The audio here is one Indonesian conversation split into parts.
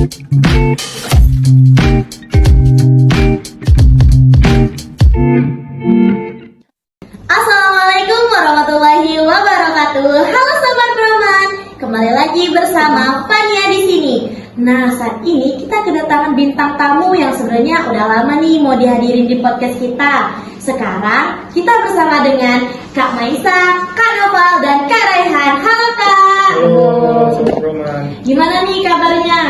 Assalamualaikum warahmatullahi wabarakatuh. Halo Sobat Roman, kembali lagi bersama Fania di sini. Nah, saat ini kita kedatangan bintang tamu yang sebenarnya udah lama nih mau dihadirin di podcast kita. Sekarang kita bersama dengan Kak Maisa, Kak Noval, dan Kak Raihan. Halo Kak. Halo Sobat Roman. Gimana nih kabarnya?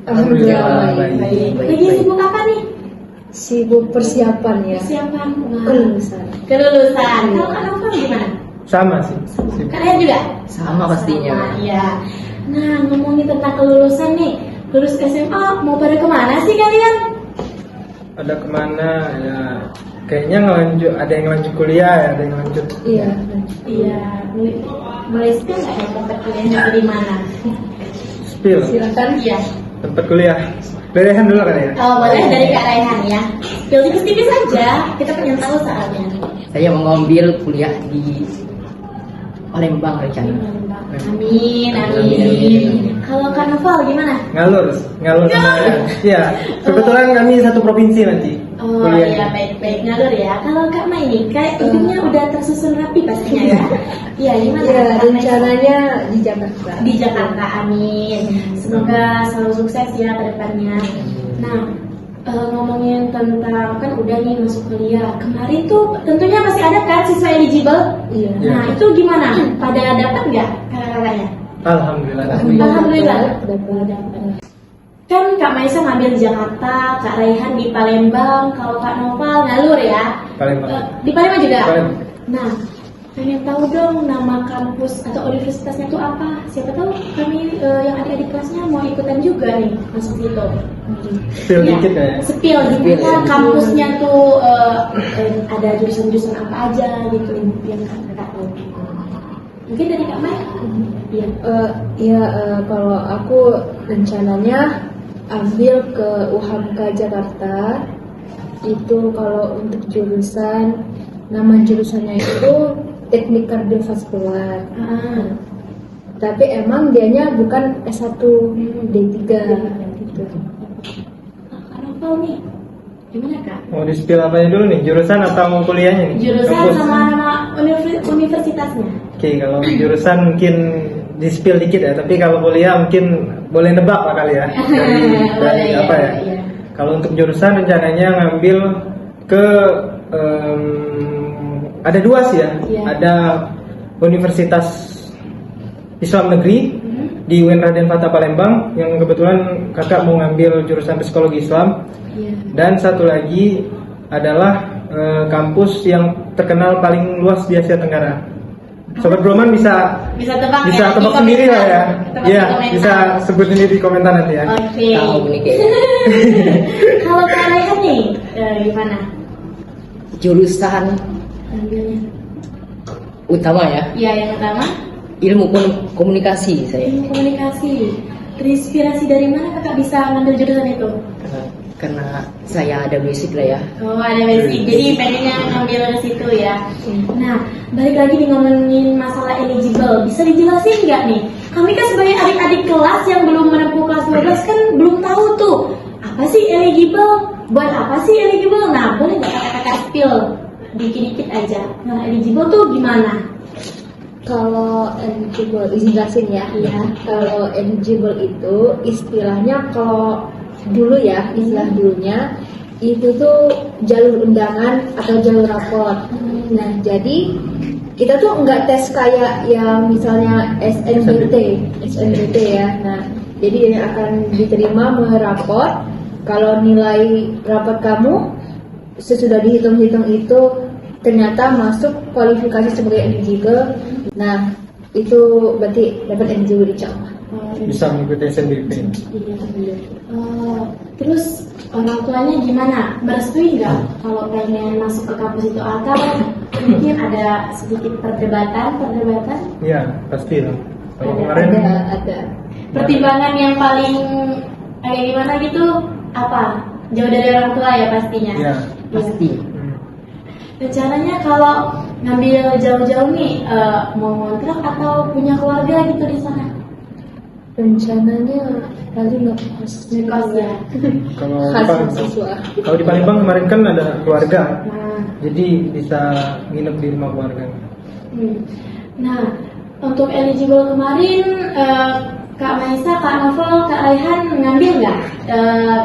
Alhamdulillah Baik. Lagi sibuk apa nih? Sibuk persiapan ya. Persiapan Kelulusan. Kelulusan. Kalau Kak Noval gimana? Sama sih. Kak Raihan juga? Sama pastinya. Iya. Nah, ngomongin tentang kelulusan nih, lulus SMA mau pada kemana sih kalian? Ada kemana ya? Kayaknya ngelanjut, ada yang lanjut kuliah ya, ada yang lanjut. Iya. Iya, mulai spill nggak ya tempat kuliahnya di mana? Spill. Silakan. Iya. Tempat kuliah. Dari Rehan dulu kan ya? Oh, boleh dari Kak Raihan ya. Spill tipis-tipis aja, kita pengen tahu soalnya. Saya mau ngambil kuliah di Palembang rencana. Amin, amin. Kalau Kak Noval gimana? Ngalur sama ya. Iya. Kebetulan kami satu provinsi nanti. Oh kuliahnya. iya, baik-baik ngalur ya. Kalau Kak Mai nih, kayak hidupnya udah tersusun rapi pastinya ya. Iya, gimana? Ya, Kak Mai? rencananya di Jakarta. Di Jakarta, amin. Semoga selalu sukses ya ke depannya. Nah, ngomongin tentang kan udah nih masuk kuliah. Kemarin tuh tentunya masih ada kan siswa eligible. Iya. Nah, itu gimana? Pada dapat nggak kakak-kakaknya? Alhamdulillah. Alhamdulillah. Dapat. Kan Kak Maisa ngambil di Jakarta, Kak Raihan di Palembang, kalau Kak Noval ngalur ya. Palembang. Di Palembang juga. Palembang. Nah, pengen tahu dong nama kampus atau universitasnya itu apa? Siapa tahu kami yang adik-adik kelasnya mau ikutan juga nih masuk situ. Spill Ya, dikit ya. Spill Spill, gimana ya. kampusnya tuh ada jurusan-jurusan apa aja gitu yang kakak tahu. Mungkin dari Kak Mai? Iya. Kalau aku rencananya ambil ke UHAMKA Jakarta. Itu kalau untuk jurusan, nama jurusannya itu Teknik Kardiovaskular. Ah. Tapi emang dianya bukan S1 D3 gitu. Kak Noval nih, gimana Kak? Mau di spill apanya dulu nih? Jurusan atau kuliahnya nih? Jurusan Kampus. sama nama universitasnya. Oke, kalau jurusan mungkin di spill dikit ya, tapi kalau kuliah mungkin boleh nebak lah kali ya. Dari Boleh, apa ya? iya. Kalau untuk jurusan rencananya ngambil ke ada dua sih ya. Iya. Ada Universitas Islam Negeri di UIN Raden Fatah Palembang yang kebetulan kakak mau ngambil jurusan psikologi Islam. Iya. Dan satu lagi adalah kampus yang terkenal paling luas di Asia Tenggara. Sobat Broman bisa Bisa tebak bisa ya, tebak di sendiri lah komentar. ya. Tebak di Iya, komentar. bisa sebut sendiri di komentar nanti ya. Oke. Tahu nih kayaknya. Kalau Kak Raihan nih, gimana? Jurusan Ambilnya? utama ya, Iya, yang pertama ilmu komunikasi saya. ilmu komunikasi. Terinspirasi dari mana kakak bisa ngambil jurusan itu? Karena saya ada basic lah ya. Oh, ada basic, jadi pengennya ngambil ke situ ya. Nah, balik lagi nih ngomongin masalah eligible. Bisa dijelasin nggak nih? Kami kan sebagai adik-adik kelas yang belum menempuh kelas 12 kan belum tahu tuh apa sih eligible? Buat apa sih eligible? Nah, boleh nggak kakak spill dikit-dikit aja? Nah, eligible tuh gimana? Kalau eligible, izin jelasin ya. Iya. Kalau eligible itu istilahnya kalau dulu ya, istilah dulunya itu tuh jalur undangan atau jalur rapor. Nah, jadi kita tuh nggak tes kayak yang misalnya SNBT ya. Nah, jadi yang akan diterima merapor. Kalau nilai rapor kamu sesudah dihitung-hitung itu ternyata masuk kualifikasi sebagai eligible. Nah, itu berarti dapat eligible insya-Allah. Bisa mengikuti SNBP. Terus orang tuanya gimana? Merestui nggak kalau pengen masuk ke kampus itu atau mungkin ada sedikit perdebatan? Iya, pasti lah. Kalau Ada, kemarin Ada. Pertimbangan yang paling kayak gimana gitu apa? Jauh dari orang tua ya pastinya. Iya. Pasti. Rencananya kalau ngambil jauh-jauh nih mau ngontrak atau punya keluarga gitu di sana? Rencananya paling ngekos. Ngekos ya. Kalau Khas Palembang, mahasiswa. kalau di Palembang kemarin kan ada keluarga, Nah, jadi bisa nginep di rumah keluarga. nah, untuk eligible kemarin Kak Maisa, Kak Novel, Kak Raihan ngambil nggak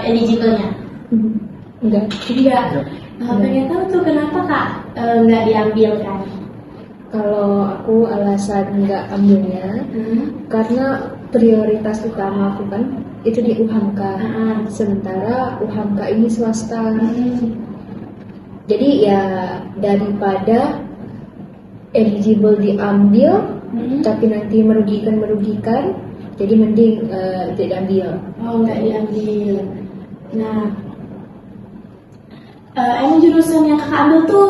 eligible-nya? Enggak. Enggak. Pengen tahu tuh kenapa Kak nggak diambil kan? Kalau aku alasan nggak ambilnya karena prioritas utama aku kan itu di UHAMKA. Sementara UHAMKA ini swasta. Jadi ya daripada eligible diambil tapi nanti merugikan, jadi mending tidak ambil. Oh, nggak diambil. Nah, emang jurusan yang Kakak ambil tuh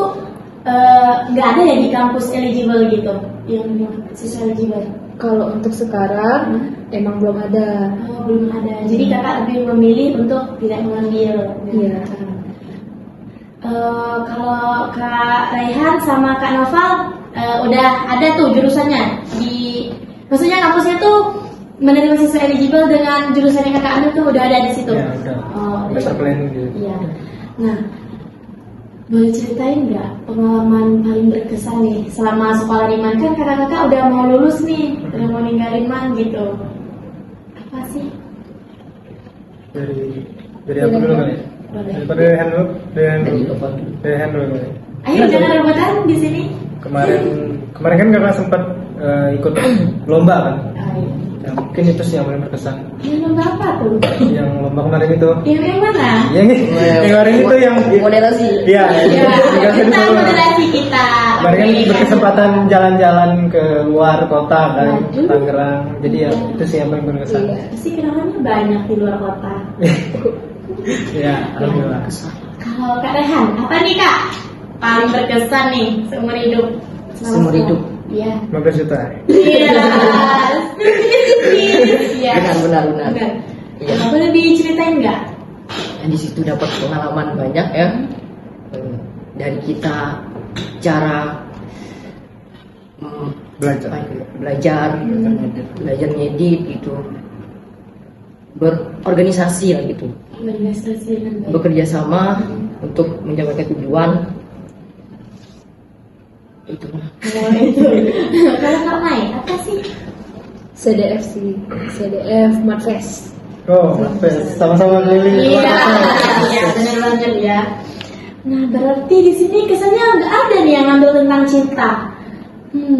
nggak ada ya di kampus eligible gitu, yang siswa eligible? Kalau untuk sekarang emang belum ada. Oh, belum ada. Jadi Kakak lebih memilih untuk tidak mengambil. Iya. Kalau Kak Raihan sama Kak Noval udah ada tuh jurusannya di, maksudnya kampusnya tuh menerima siswa eligible dengan jurusan yang Kakak ambil tuh udah ada di situ. Ya udah. Oh, Master planning gitu. iya. Nah, boleh ceritain nggak pengalaman paling berkesan nih selama sekolah di Man? Kan kakak-kakak udah mau lulus nih, udah mau ninggalin Man gitu. Apa sih? Dari aku dulu kali. Boleh. Daripada dari hand dulu, Dari Novel. dari hand dulu kali. Ayo jangan rebutan di sini. Kemarin kan kakak sempat ikut lomba kan. Ayo. Ya, mungkin itu sih yang paling berkesan. Yang lomba apa tuh? Yang lomba kemarin itu. Yang mana? Yang kemarin itu yang moderasi. Iya. Ya, yang kita itu. moderasi kita. Kemarin kan Oke. berkesempatan jalan-jalan ke luar kota kan, Waduh. Tangerang. Jadi ya itu sih yang paling berkesan. Iya. Pasti kenalannya banyak di luar kota. Ya, alhamdulillah. Kalau Kak Rehan, apa nih Kak? Paling berkesan nih seumur hidup. Seumur hidup. Iya. 15 juta. Iya. Iya. Benar. Iya. Boleh diceritain nggak? Dan di situ dapat pengalaman banyak ya. Dari kita cara belajar ngedit gitu, berorganisasi lah gitu, Organisasi dengan baik. bekerja sama untuk mencapai tujuan itu. Oh, itu. Kalau Kak Mai, apa sih? CDF sih, CDF Madfest. Oh, sama-sama keliling Iya, luar. iya benar banget ya. Nah, berarti di sini kesannya nggak ada nih yang ngambil tentang cinta.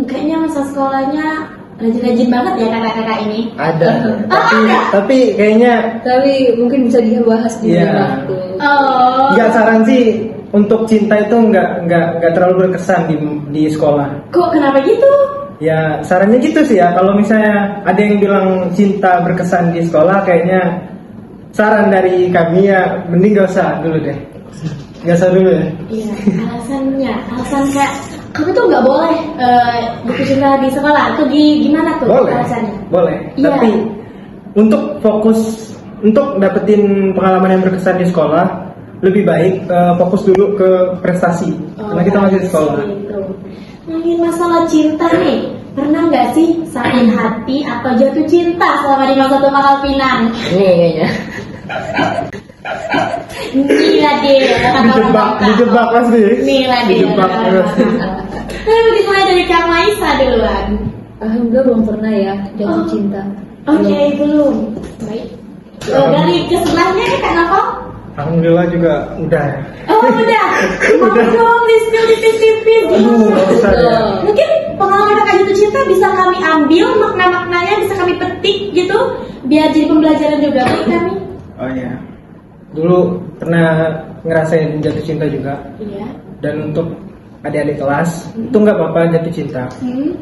Kayaknya masa sekolahnya rajin-rajin banget ya kakak-kakak ini. Ada, ada? tapi kayaknya Tapi mungkin bisa dibahas di Iya. waktu. Oh, nggak saran sih untuk cinta itu nggak terlalu berkesan di sekolah. kok kenapa gitu? Ya sarannya gitu sih ya. Kalau misalnya ada yang bilang cinta berkesan di sekolah, kayaknya saran dari kami ya mending gak usah dulu deh. Gak usah dulu ya. Iya, alasan kayak kamu tuh nggak boleh buku cinta di sekolah atau gimana tuh alasannya? Boleh. Iya. Tapi untuk fokus untuk dapetin pengalaman yang berkesan di sekolah, lebih baik fokus dulu ke prestasi. Karena kita masih di sekolah. Gitu. Ngomongin masalah cinta nih, pernah nggak sih sakit hati atau jatuh cinta selama di masa Tumpah Pinang? Ini kayaknya Gila deh, Dijebak pasti. Gila deh. Dijebak. Mungkin mulai dari Kak Maisa duluan. Alhamdulillah belum pernah ya jatuh Oh. cinta. Oke, belum. Baik. Dari kesebelahnya ya Kak Novel? Alhamdulillah juga udah. Oh udah, mau dong di-spill tipis-tipis. Nggak usah ya. Mungkin pengalaman kakak jatuh cinta bisa kami ambil makna-maknanya, bisa kami petik gitu, biar jadi pembelajaran juga bagi kami. Oh iya. Dulu pernah ngerasain jatuh cinta juga. Iya. Dan untuk adik-adik kelas itu nggak apa-apa jatuh cinta.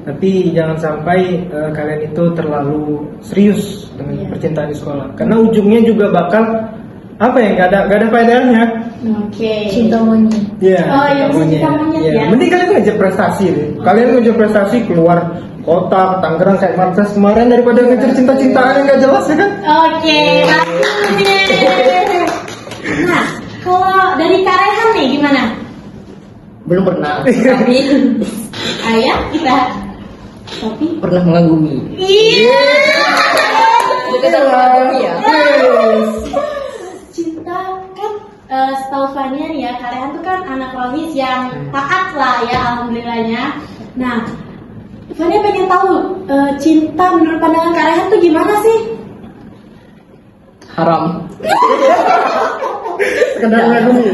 Tapi jangan sampai kalian itu terlalu serius dengan Iya. percintaan di sekolah. Karena ujungnya juga bakal apa ya, nggak ada faedahnya. Oke. Cinta monyet. Iya. Oh, iya, cinta monyet Iya. ya. Mending kalian ngejar prestasi deh. Kalian ngejar prestasi keluar kota, ke Tangerang kayak Martes kemarin daripada ngejar cinta-cintaan yang nggak jelas ya kan? Oke, nah, kalau dari Kak Rehan nih gimana? belum pernah, tapi Ayah kita. Tapi pernah mengagumi. iya. Jurusan ekonomi ya. Cinta kan setahu Fania nih ya, Kak Rehan tuh kan anak rohis yang taat lah ya, alhamdulillahnya. Nah, Fania pengen tahu cinta menurut pandangan Kak Rehan tuh gimana sih? Haram. Sekedar ngagumi.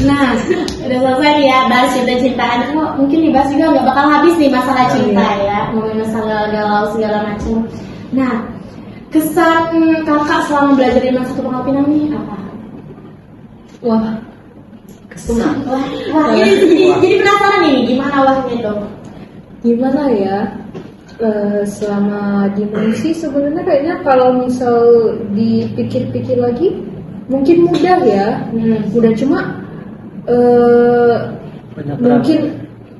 Nah, udah selesai nih ya bahas cinta-cintaan. Mungkin dibahas juga nggak bakal habis nih masalah cinta ya, ngomongin masalah galau segala macam. Nah, kesan kakak selama belajar di Satu Pangkal Pinang nih apa? Wah, Kesan. Wah, jadi penasaran nih gimana wahnya tuh? gimana ya? Selama di sih sebenarnya kayaknya kalau misal dipikir-pikir lagi mungkin mudah ya, mudah cuma Banyak mungkin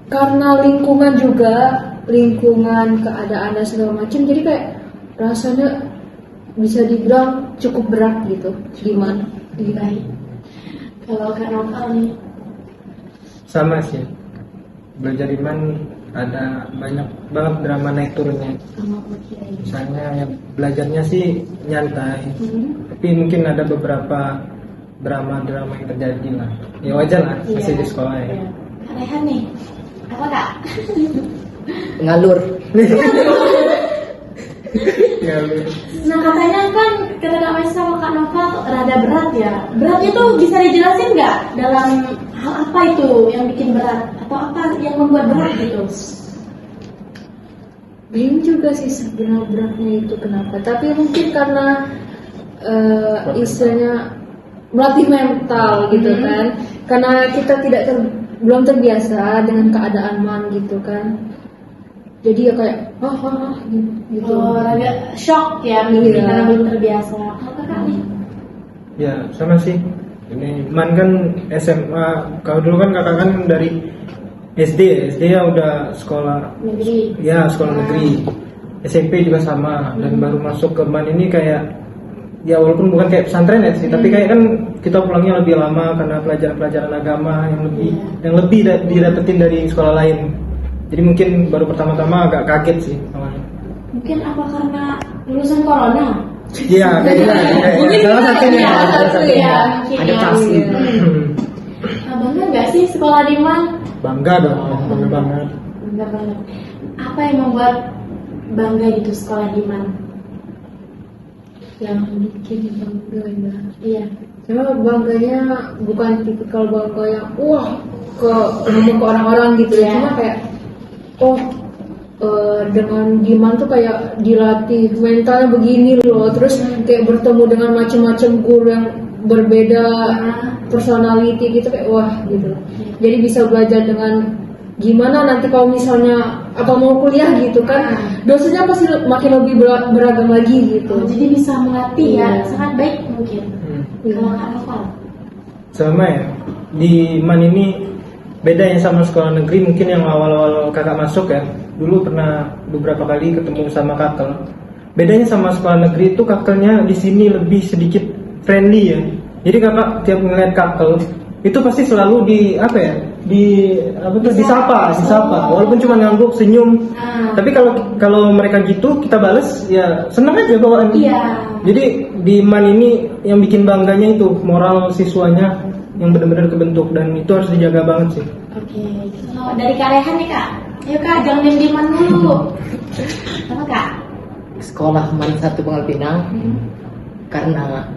karena lingkungan juga, lingkungan keadaan dan segala macam, jadi kayak rasanya bisa dibilang cukup berat gitu. Gimana? Baik. Kalau Kak Nopal nih, sama sih. Belajar iman ada banyak banget drama naik turunnya. sama Pak Kiai. Misalnya ya, belajarnya sih nyantai, tapi mungkin ada beberapa drama-drama yang terjadi lah. Ya wajar lah, masih di sekolah ya. Iya. Kak Rehan nih, apa Kak? Ngalur. Ngalur. Nah katanya kan kata Kak Maisa sama Kak Nova rada berat ya. Beratnya tuh bisa dijelasin nggak dalam hal apa itu yang bikin berat atau apa yang membuat berat gitu? Bingung juga sih sebenarnya beratnya itu kenapa. Tapi mungkin karena istilahnya melatih mental gitu kan. Karena kita belum terbiasa dengan keadaan man gitu kan. Jadi ya kayak gitu. Oh, agak shock ya mungkin Iya. karena belum terbiasa. Kalau Kakak nih? Ya sama sih. Ini Man kan SMA. Kalau dulu kan kakak kan dari SD ya udah sekolah. Negeri. Ya sekolah negeri. SMP juga sama. Dan baru masuk ke Man ini kayak ya walaupun bukan kayak pesantren ya sih, tapi kayak kan kita pulangnya lebih lama karena pelajaran-pelajaran agama yang lebih didapetin dari sekolah lain. Jadi mungkin baru pertama-tama agak kaget sih awalnya. Mungkin apa karena lulusan corona? Iya, kayaknya. Mungkin Salah satunya. ya, Salah satunya. ya, mungkin Adaptasi. ya. Nah, bangga nggak sih sekolah di Man? Bangga dong, bangga banget. Bangga banget. Apa yang membuat bangga gitu sekolah di Man? Yang bikin bangga ya. Iya. Cuma bangganya bukan tipikal bangga yang wah ngomong ke orang-orang gitu ya. Cuma kayak dengan Giman tuh kayak dilatih mentalnya begini loh. Terus kayak bertemu dengan macam-macam guru yang berbeda personality gitu kayak wah gitu. Jadi bisa belajar dengan gimana nanti kalau misalnya apa mau kuliah gitu kan, dosennya pasti makin lebih beragam lagi gitu. Jadi bisa melatih ya, Iya. sangat baik mungkin. Kalau Kak Noval? Sama ya. Di Man ini beda yang sama sekolah negeri, mungkin yang awal-awal kakak masuk ya. Dulu pernah beberapa kali ketemu sama kakel. Bedanya sama sekolah negeri itu kakelnya di sini lebih sedikit friendly ya. Jadi kakak tiap ngeliat kakel itu pasti selalu disapa. Walaupun cuma ngangguk senyum. Tapi kalau mereka gitu kita bales ya senang aja bawaan. Iya. Jadi di Man ini yang bikin bangganya itu moral siswanya yang benar-benar kebentuk dan itu harus dijaga banget sih. Oke. Kalau dari Kak Rehan nih Kak, ayo Kak jangan diem-dieman dulu. Apa Kak? Sekolah Man Satu Pangkal Pinang karena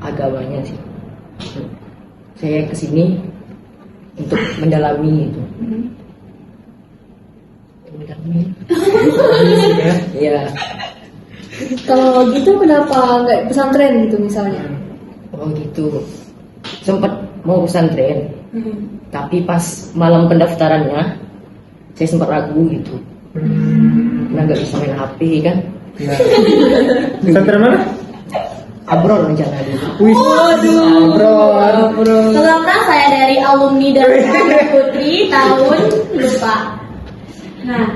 agamanya sih. Saya kesini untuk mendalami itu. Mendalami. Iya. Kalau gitu kenapa nggak pesantren gitu misalnya? Oh gitu. Sempat mau pesantren, tapi pas malam pendaftarannya saya sempat ragu gitu. Karena nggak bisa main HP kan. Ya. Pesantren mana? Abrol rencana dulu. Wih, Abrol. Selama saya dari alumni dari Putri tahun lupa. Nah,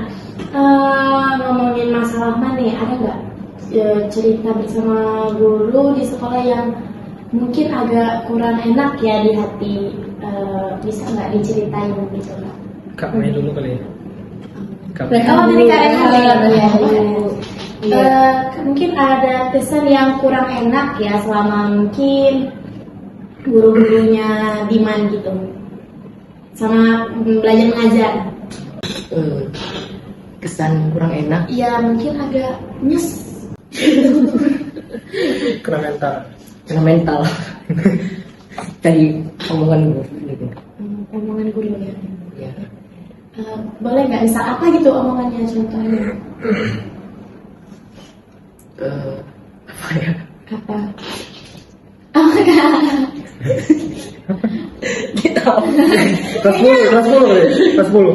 ngomongin masalah Man nih, ada nggak cerita bersama guru di sekolah yang mungkin agak kurang enak ya di hati? Bisa nggak diceritain gitu Kak? Kak main dulu kali ya. Oh, jadi Kak Rehan ya. Iya. Mungkin ada kesan yang kurang enak ya selama mungkin guru-gurunya Diman gitu, sama belajar mengajar. Kesan kurang enak. Ya mungkin agak nyes. Kena mental. Kena mental. Dari omongan gue gitu. Omongan guru ya. Ya. Boleh nggak misal apa gitu omongannya contohnya? Apa ya? Apa? Oh, Kak. Kita Kelas 10, kelas 10 deh, kelas 10.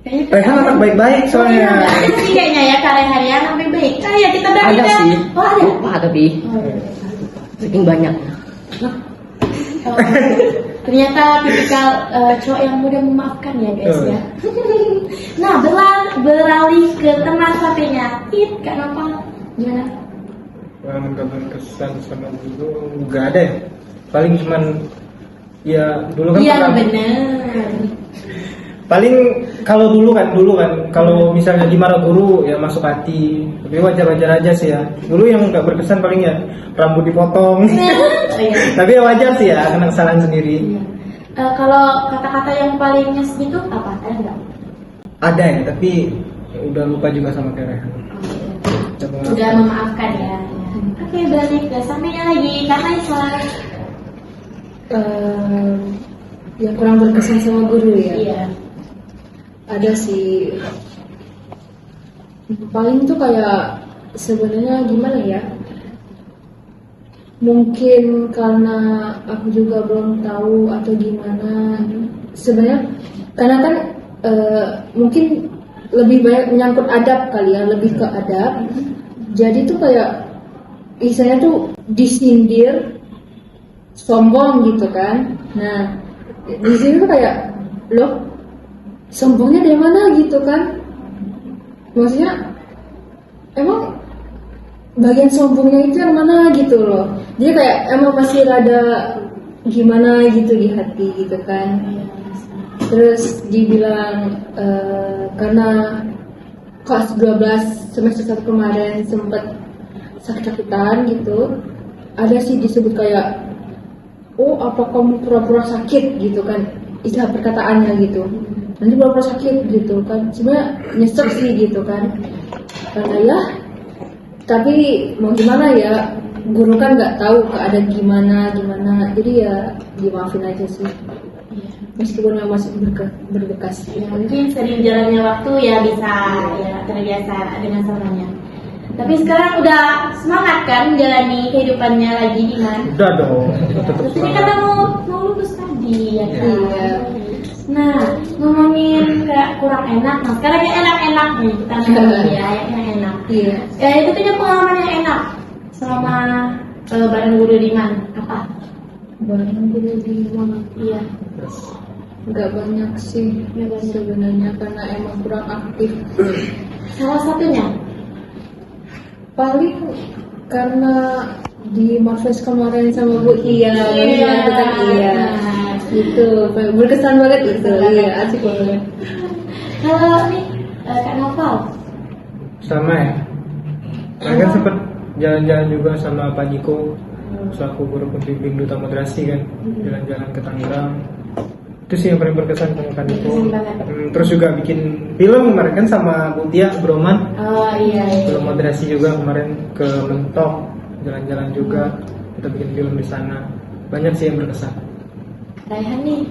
Kayaknya Rehan anak baik-baik soalnya. ada sih kayaknya ya Kak Rehan ya, sampai baik. Ah ya kita dari ada sih. Oh ada. Lupa tapi saking banyak. Oh, ternyata tipikal cowok yang mudah memaafkan ya guys ya. Nah beralih ke teman satunya, Kak Nopal gimana? Pengalaman kesan sama dulu nggak ada ya. Paling cuman ya dulu kan Iya pernah- benar. paling kalau dulu kan kalau misalnya dimarah guru ya masuk hati, tapi wajar aja sih ya. Dulu yang nggak berkesan paling ya rambut dipotong. Oh, iya. Tapi ya wajar sih ya, karena kesalahan sendiri. Iya. Kalau kata-kata yang paling nyes gitu apa? Ada nggak? Ada ya, tapi ya udah lupa juga sama Rehan. Sudah memaafkan ya. Oke balik ke sampainya lagi karena Islam. Yang kurang berkesan sama guru ya. Iya. Ada sih. Paling tuh kayak sebenarnya gimana ya? Mungkin karena aku juga belum tahu atau gimana. Sebenarnya karena kan mungkin lebih banyak menyangkut adab kali ya, lebih ke adab. Jadi tuh kayak istilahnya tuh disindir, sombong gitu kan. Nah, di sini tuh kayak loh, sombongnya dari mana gitu kan? Maksudnya emang bagian sombongnya itu yang mana gitu loh. Dia kayak emang masih rada gimana gitu di hati gitu kan. Terus dibilang karena kelas 12 semester 1 kemarin sempat sakit-sakitan gitu. Ada sih disebut kayak oh apa kamu pura-pura sakit gitu kan, istilah perkataannya gitu. Nanti pura-pura sakit gitu kan. Sebenarnya nyesek sih gitu kan. Karena ya tapi mau gimana ya, guru kan nggak tahu keadaan gimana, jadi ya dimaafin aja sih, meskipun yang masih berbekas. Ya, mungkin sering jalannya waktu ya bisa ya terbiasa dengan semuanya. Tapi sekarang udah semangat kan menjalani kehidupannya lagi di mana? Udah dong, tetap Terus ini semangat. kan mau lulus tadi ya kan? Iya. Nah, ngomongin kayak kurang enak, nah sekarang yang enak-enak nih kita ngomongin ya, yang enak. Iya. Ya itu punya pengalaman yang enak selama bareng guru di mana? Apa? Barang guru di mana? Iya. Nggak banyak sih sebenarnya, karena emang kurang aktif. Salah satunya? Paling karena di Marves kemarin sama Bu Tia, itu kan iya. Itu berkesan banget itu, iya asik banget. Kalau nih Kak Noval, Sama ya. Saya kan sempet jalan-jalan juga sama Pak Niko selaku guru pembimbing Duta Moderasi kan, jalan-jalan ke Tangerang. Itu sih yang paling berkesan sama Pak Niko. Berkesan banget. Terus juga bikin film kemarin kan sama Bu Tia Broman. oh iya, Film moderasi juga kemarin ke Mentok, jalan-jalan juga. Kita bikin film di sana. Banyak sih yang berkesan. Raihan nih.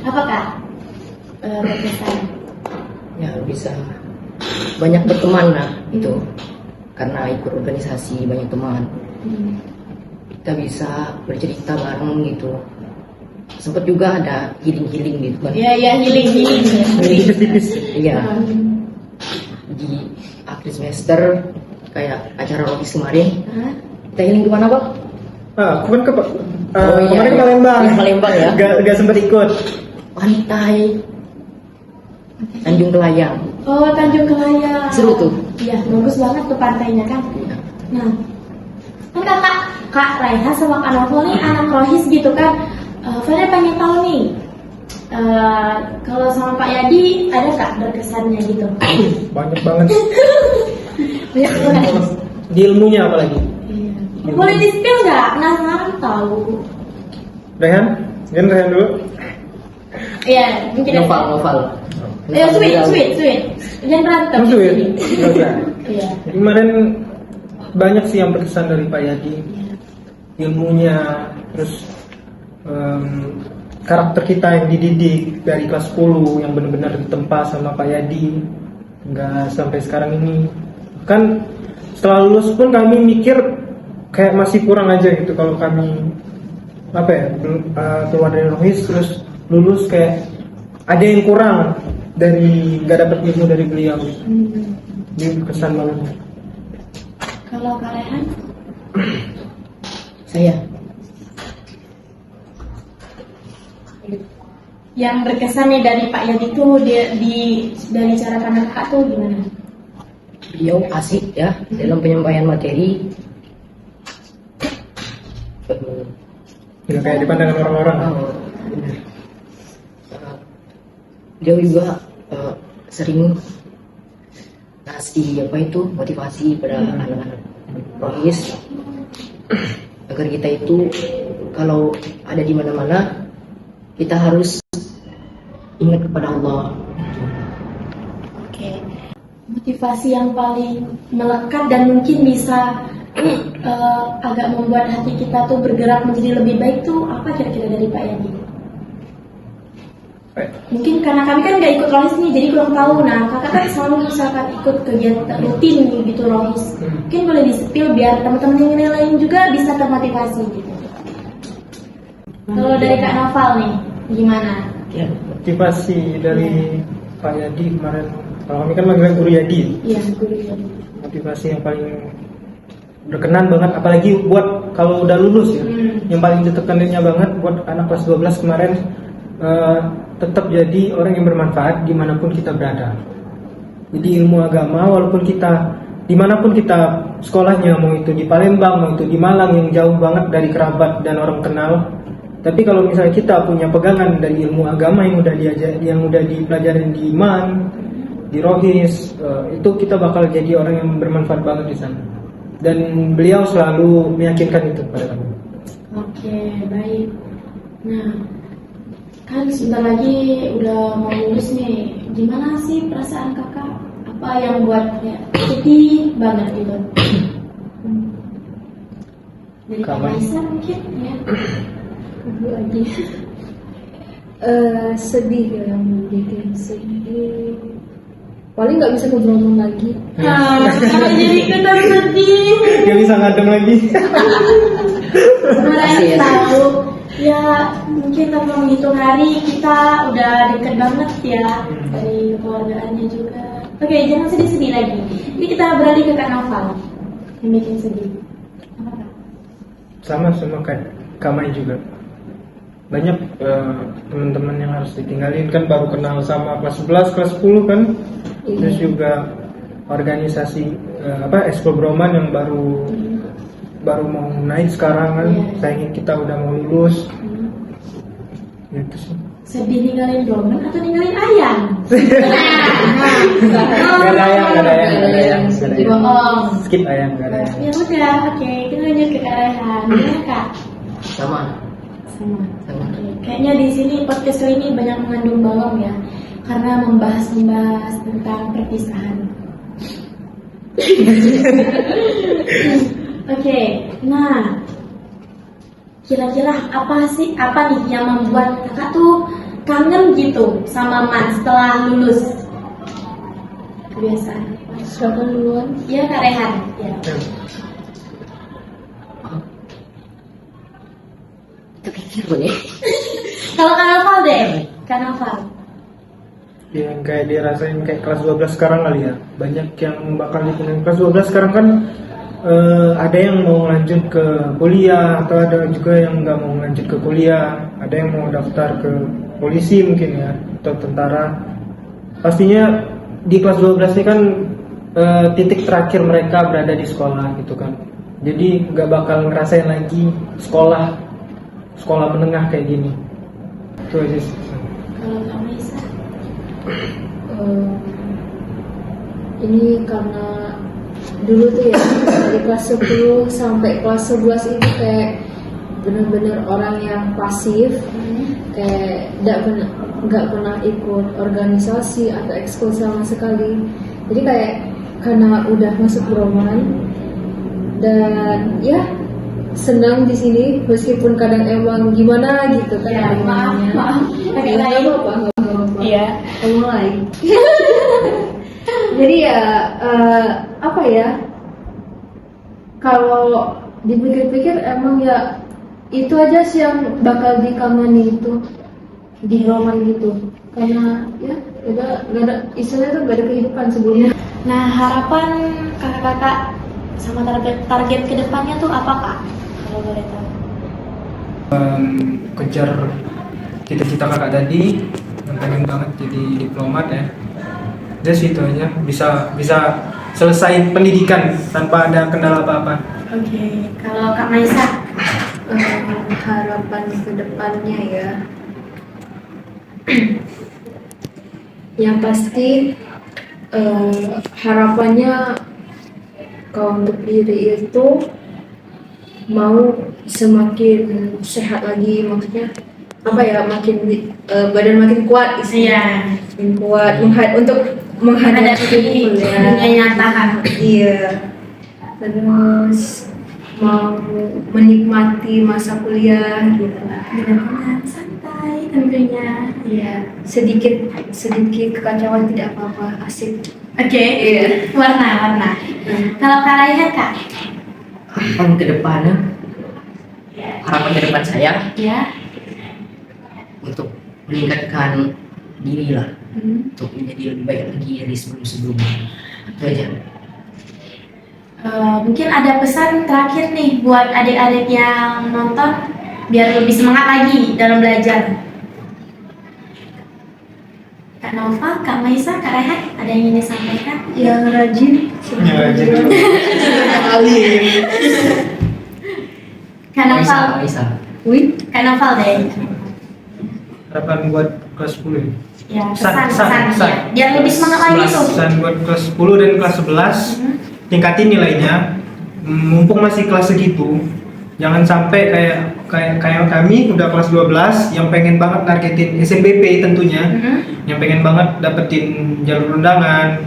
Apakah berkesan? Ya bisa banyak berteman lah itu, karena ikut organisasi banyak teman. Kita bisa bercerita bareng gitu. Sempet juga ada healing gitu kan. Iya healing. Iya. Di akhir semester kayak acara rotis kemarin. Hah? Kita healing kemana, Bang? Aku kan iya, kemarin ke iya. Palembang. Iya, Palembang ya. Gak sempet ikut. Pantai Tanjung Kelayang. Oh Tanjung Kelayang. Seru tuh. Iya bagus banget tuh pantainya kan. Nah, kan Kak Raihan sama Kak Novel nih anak rohis gitu kan. Fana pengen tahu nih, kalau sama Pak Yadi ada nggak berkesannya gitu? Banyak banget. Banyak banget. Di ilmunya apalagi. Iya. Boleh di spill nggak? Penasaran tahu. Rehan? Kan Rehan dulu. Iya, mungkin ada. Novel. Sweet. Jangan berantem. Terus duit? Iya. Kemarin banyak sih yang berkesan dari Pak Yadi. Ilmunya, terus karakter kita yang dididik dari kelas 10 yang benar-benar ditempa sama Pak Yadi nggak sampai sekarang ini. Kan setelah lulus pun kami mikir kayak masih kurang aja gitu kalau kami keluar dari Rohis terus lulus kayak ada yang kurang dari nggak dapat ilmu dari beliau. Ini kesan banget. Kalau Kak Rehan? Saya Yang berkesan nih dari Pak Yadi itu dari cara pandang Kakak tuh gimana? beliau asik ya dalam penyampaian materi. Nggak kayak dipandang orang-orang. Beliau juga sering ngasih motivasi pada anak-anak Rohis agar kita itu kalau ada di mana-mana kita harus ingat kepada Allah. Oke. Motivasi yang paling melekat dan mungkin bisa agak membuat hati kita tuh bergerak menjadi lebih baik tuh apa kira-kira dari Pak Yadi? Mungkin karena kami kan nggak ikut Rohis nih, jadi kurang tahu. Nah, kakak kan selalu misalkan ikut kegiatan rutin gitu Rohis. Mungkin boleh di-spill biar teman-teman yang lain juga bisa termotivasi gitu. Kalau dari Kak Noval nih, gimana? Ya, Motivasi dari Pak Yadi kemarin, kalau kami kan manggilnya Guru Yadi. Iya, guru Yadi. Motivasi yang paling berkenan banget, apalagi buat kalau udah lulus ya. Yang paling ditekaninnya banget buat anak kelas 12 kemarin, tetap jadi orang yang bermanfaat dimanapun kita berada. Jadi ilmu agama walaupun kita dimanapun kita sekolahnya, mau itu di Palembang, mau itu di Malang yang jauh banget dari kerabat dan orang kenal, tapi kalau misalnya kita punya pegangan dari ilmu agama yang udah dipelajarin di Iman, di Rohis, itu kita bakal jadi orang yang bermanfaat banget di sana. Dan beliau selalu meyakinkan itu kepada kami. Oke, baik. Nah, kan sebentar lagi udah mau lulus nih. Gimana sih perasaan kakak? Apa yang buat ya, sedih banget gitu? Dari Kak Kamai. Maisa mungkin ya. Ibu lagi sedih ya, bikin sedih. Paling nggak bisa ngobrol lagi. Kalau jadi kita sedih. Gak bisa ngadem lagi. Kemarin tahu ya mungkin tanpa menghitung hari kita udah deket banget ya dari keluargaannya juga. Oke, jangan sedih-sedih lagi. Ini kita beralih ke Kak Noval yang bikin sedih. Apa Kak? Sama kayak Kamai juga. Banyak teman-teman yang harus ditinggalin, kan baru kenal sama kelas 11, kelas 10 kan. Terus juga organisasi Ekskul Broman yang baru mau naik sekarang kan. Sayangnya kita udah mau lulus. Gitu sih. Sedih ninggalin Broman atau ninggalin ayang? Gak ada ayang. Bohong. Skip ayang, gak ada ayang. Ya udah, oke, kita lanjut ke Kak Rehan. Gimana Kak? sama. Sama. Kayaknya di sini podcast kali ini banyak mengandung bawang ya, karena membahas tentang perpisahan. Oke, nah kira-kira apa nih yang membuat kakak tuh kangen gitu sama Man setelah lulus? Kebiasaan. Siapa duluan? Iya Kak Rehan. Ya. Itu pikir nih. Kalau Kak Noval deh, Kak Noval. Yang kayak dirasain kayak kelas 12 sekarang kali ya. Banyak yang bakal dikenal kelas 12 sekarang kan, ada yang mau lanjut ke kuliah atau ada juga yang nggak mau lanjut ke kuliah. Ada yang mau daftar ke polisi mungkin ya atau tentara. Pastinya di kelas 12 ini kan titik terakhir mereka berada di sekolah gitu kan. Jadi nggak bakal ngerasain lagi sekolah sekolah menengah kayak gini. Itu aja sih. Kalau Kak Maisa? Ini karena dulu tuh ya dari kelas 10 sampai kelas 11 itu kayak bener-bener orang yang pasif, kayak nggak pernah ikut organisasi atau ekskul sama sekali. Jadi kayak karena udah masuk Broman dan ya senang di sini meskipun kadang emang gimana gitu kan. Ya, maaf. Agak Nggak lain. apa-apa, nggak apa-apa. Iya. Mulai. Jadi ya apa ya? Kalau dipikir-pikir emang ya itu aja sih yang bakal dikangenin itu di Roman gitu. Karena ya gak ada istilahnya tuh gak ada kehidupan sebelumnya. Nah, harapan kakak-kakak sama target kedepannya tuh apa Kak? Kalau boleh tahu. Kejar cita-cita kakak tadi, yang pengen banget jadi diplomat ya. Just itu aja, bisa selesai pendidikan tanpa ada kendala apa-apa. Oke, kalau Kak Maisa? Harapan kedepannya ya. Yang pasti harapannya kalau untuk diri itu mau semakin sehat lagi, maksudnya apa ya, makin badan makin kuat istilahnya. Makin kuat untuk menghadapi dunia nyata kan. Iya. Terus mau menikmati masa kuliah gitu lah. Benar-benar santai tentunya. Iya. Sedikit kekacauan tidak apa-apa, asik. Oke. Iya. Warna. Kalau Kak Raihan Kak? Harapan ke depannya, harapan ke depan saya Ya. untuk meningkatkan diri lah, untuk menjadi lebih baik lagi dari sebelum-sebelumnya. Itu aja. Mungkin ada pesan terakhir nih buat adik-adik yang nonton biar lebih semangat lagi dalam belajar. Kak Nova, Kak Maisa, Kak Raihan, ada yang ingin disampaikan? Yang rajin. Ya, jadi Kak Noval, Bisa. Wih, Kak Noval deh. harapan buat kelas 10 ya. Ya, Pesan. pesan-pesan ya. Biar lebih semangat lagi tuh. Pesan buat kelas 10 dan kelas 11, tingkatin nilainya. Mumpung masih kelas segitu, jangan sampai kayak kami udah kelas 12 yang pengen banget nargetin SNBP tentunya, yang pengen banget dapetin jalur undangan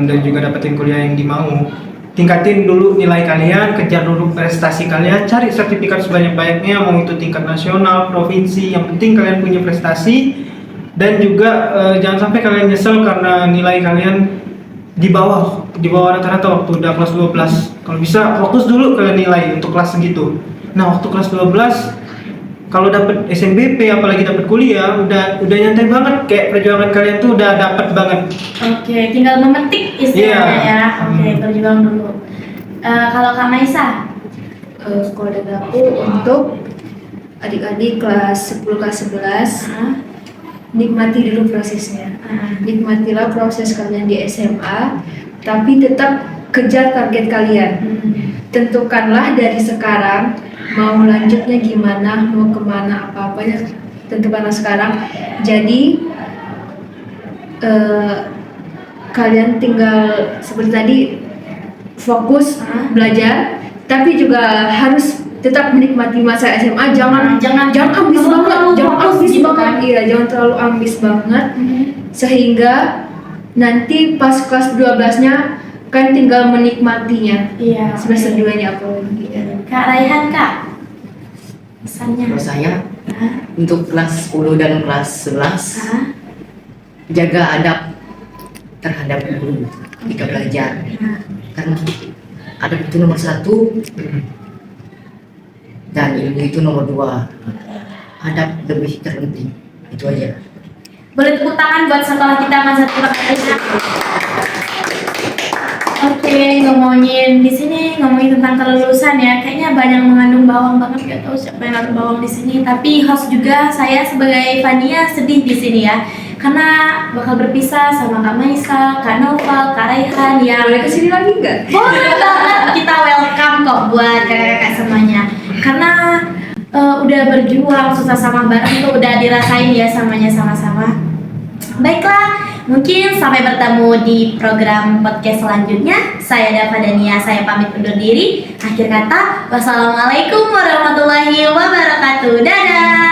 dan juga dapetin kuliah yang dimau. Tingkatin dulu nilai kalian, kejar dulu prestasi kalian, cari sertifikat sebanyak-banyaknya, mau itu tingkat nasional, provinsi, yang penting kalian punya prestasi. Dan juga jangan sampai kalian nyesel karena nilai kalian di bawah rata-rata waktu udah kelas 12. Kalau bisa fokus dulu ke nilai untuk kelas segitu. Nah, waktu kelas 12 kalau dapat SNBP apalagi dapat kuliah udah nyantai banget, kayak perjuangan kalian tuh udah dapat banget. Oke, tinggal memetik istilahnya ya. Oke, berjuang dulu. Kalau Kak Maisa? kalau dari aku untuk adik-adik kelas 10 kelas 11, nikmati dulu prosesnya. Nikmatilah proses kalian di SMA, tapi tetap kejar target kalian. Tentukanlah dari sekarang mau lanjutnya gimana, mau kemana, apa-apanya tentukanlah sekarang. Jadi kalian tinggal seperti tadi fokus belajar, tapi juga harus tetap menikmati masa SMA. Jangan ambis banget, jangan ambis gitu banget, kan? iya, jangan terlalu ambis banget, sehingga nanti pas kelas 12-nya kan tinggal menikmatinya. Iya. Semester 2-nya apa lagi. Kak Raihan Kak? Pesannya? Kalau saya untuk kelas 10 dan kelas 11, jaga adab terhadap guru ketika belajar, karena adab itu nomor 1 dan ilmu itu nomor 2. Adab lebih terpenting. Itu aja. Boleh tepuk tangan buat sekolah kita Mas Satria Raihan. Oke, ngomongin tentang kelulusan ya. Kayaknya banyak mengandung bawang banget, gak tahu siapa yang naruh bawang di sini. Tapi host juga saya sebagai Fania sedih di sini ya. Karena bakal berpisah sama Kak Maisa, Kak Noval, Kak Raihan yang Boleh kesini lagi nggak? boleh banget, kita welcome kok buat kakak-kakak semuanya. Karena udah berjuang susah sama bareng tuh udah dirasain ya samanya sama-sama. Baiklah, mungkin sampai bertemu di program podcast selanjutnya. Saya Dava Dania, saya pamit undur diri. Akhir kata, wassalamualaikum warahmatullahi wabarakatuh. Dadah.